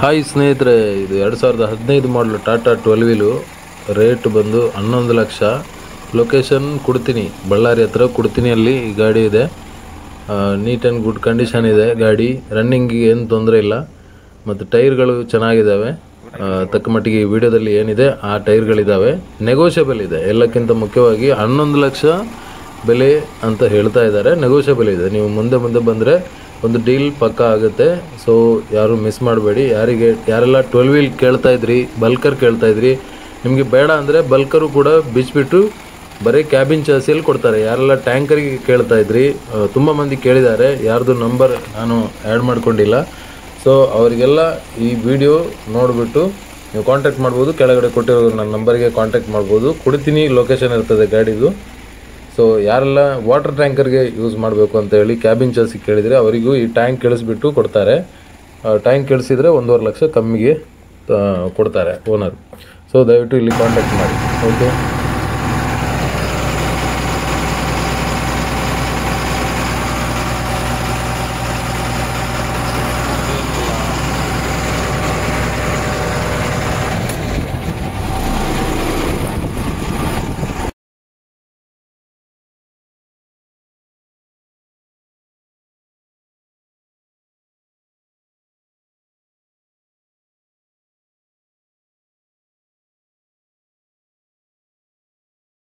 Hi ಸ್ನೇಹಿತರೆ, ಇದು 2015 ಮಾಡಲು ಟಾಟಾ 12 ವೀಲು. ರೇಟ್ ಬಂದು 11 ಲಕ್ಷ. ಲೊಕೇಶನ್ ಕುಡ್ತಿನಿ, ಬಳ್ಳಾರಿ ಹತ್ರ ಕುಡ್ತಿನಿಯಲ್ಲಿ ಈ ಗಾಡಿ ಇದೆ. ನೀಟ್ ಆ್ಯಂಡ್ ಗುಡ್ ಕಂಡೀಷನ್ ಇದೆ ಗಾಡಿ. ರನ್ನಿಂಗಿಗೆ ಏನು ತೊಂದರೆ ಇಲ್ಲ ಮತ್ತು ಟೈರ್ಗಳು ಚೆನ್ನಾಗಿದ್ದಾವೆ. ತಕ್ಕ ಮಟ್ಟಿಗೆ ಈ ವಿಡಿಯೋದಲ್ಲಿ ಏನಿದೆ ಆ ಟೈರ್ಗಳಿದ್ದಾವೆ. ನೆಗೋಷಿಯಬಲ್ ಇದೆ. ಎಲ್ಲಕ್ಕಿಂತ ಮುಖ್ಯವಾಗಿ 11 ಲಕ್ಷ ಬೆಲೆ ಅಂತ ಹೇಳ್ತಾ ಇದ್ದಾರೆ. ನೆಗೋಷಿಯಬಲ್ ಇದೆ. ನೀವು ಮುಂದೆ ಬಂದರೆ ಒಂದು ಡೀಲ್ ಪಕ್ಕ ಆಗುತ್ತೆ. ಸೊ ಯಾರು ಮಿಸ್ ಮಾಡಬೇಡಿ. ಯಾರೆಲ್ಲ 12 ವೀಲ್ ಕೇಳ್ತಾ ಇದ್ರಿ, ಬಲ್ಕರ್ ಕೇಳ್ತಾ ಇದ್ರಿ, ನಿಮಗೆ ಬೇಡ ಅಂದರೆ ಬಲ್ಕರು ಕೂಡ ಬಿಚ್ಚಿಬಿಟ್ಟು ಬರೀ ಕ್ಯಾಬಿನ್ ಚಾಸಿಯಲ್ಲಿ ಕೊಡ್ತಾರೆ. ಯಾರೆಲ್ಲ ಟ್ಯಾಂಕರಿಗೆ ಕೇಳ್ತಾ ಇದ್ರಿ, ತುಂಬ ಮಂದಿ ಕೇಳಿದ್ದಾರೆ. ಯಾರ್ದು ನಂಬರ್ ನಾನು ಆ್ಯಡ್ ಮಾಡ್ಕೊಂಡಿಲ್ಲ. ಸೊ ಅವರಿಗೆಲ್ಲ ಈ ವಿಡಿಯೋ ನೋಡಿಬಿಟ್ಟು ನೀವು ಕಾಂಟ್ಯಾಕ್ಟ್ ಮಾಡ್ಬೋದು. ಕೆಳಗಡೆ ಕೊಟ್ಟಿರೋ ನನ್ನ ನಂಬರ್ಗೆ ಕಾಂಟ್ಯಾಕ್ಟ್ ಮಾಡ್ಬೋದು. ಕುಡ್ತಿನಿ ಲೊಕೇಶನ್ ಇರ್ತದೆ ಗಾಡಿದು. ಸೊ ಯಾರೆಲ್ಲ ವಾಟರ್ ಟ್ಯಾಂಕರ್ಗೆ ಯೂಸ್ ಮಾಡಬೇಕು ಅಂತ ಹೇಳಿ ಕ್ಯಾಬಿನ್ ಚಾಸಿ ಕೇಳಿದರೆ ಅವರಿಗೂ ಈ ಟ್ಯಾಂಕ್ ಇಳಿಸ್ಬಿಟ್ಟು ಕೊಡ್ತಾರೆ. ಟ್ಯಾಂಕ್ ಇಳಿಸಿದರೆ 1.5 ಲಕ್ಷ ಕಮ್ಮಿಗೆ ಕೊಡ್ತಾರೆ ಓನರ್. ಸೊ ದಯವಿಟ್ಟು ಇಲ್ಲಿ ಕಾಂಟ್ಯಾಕ್ಟ್ ಮಾಡಿ. ಓಕೆ.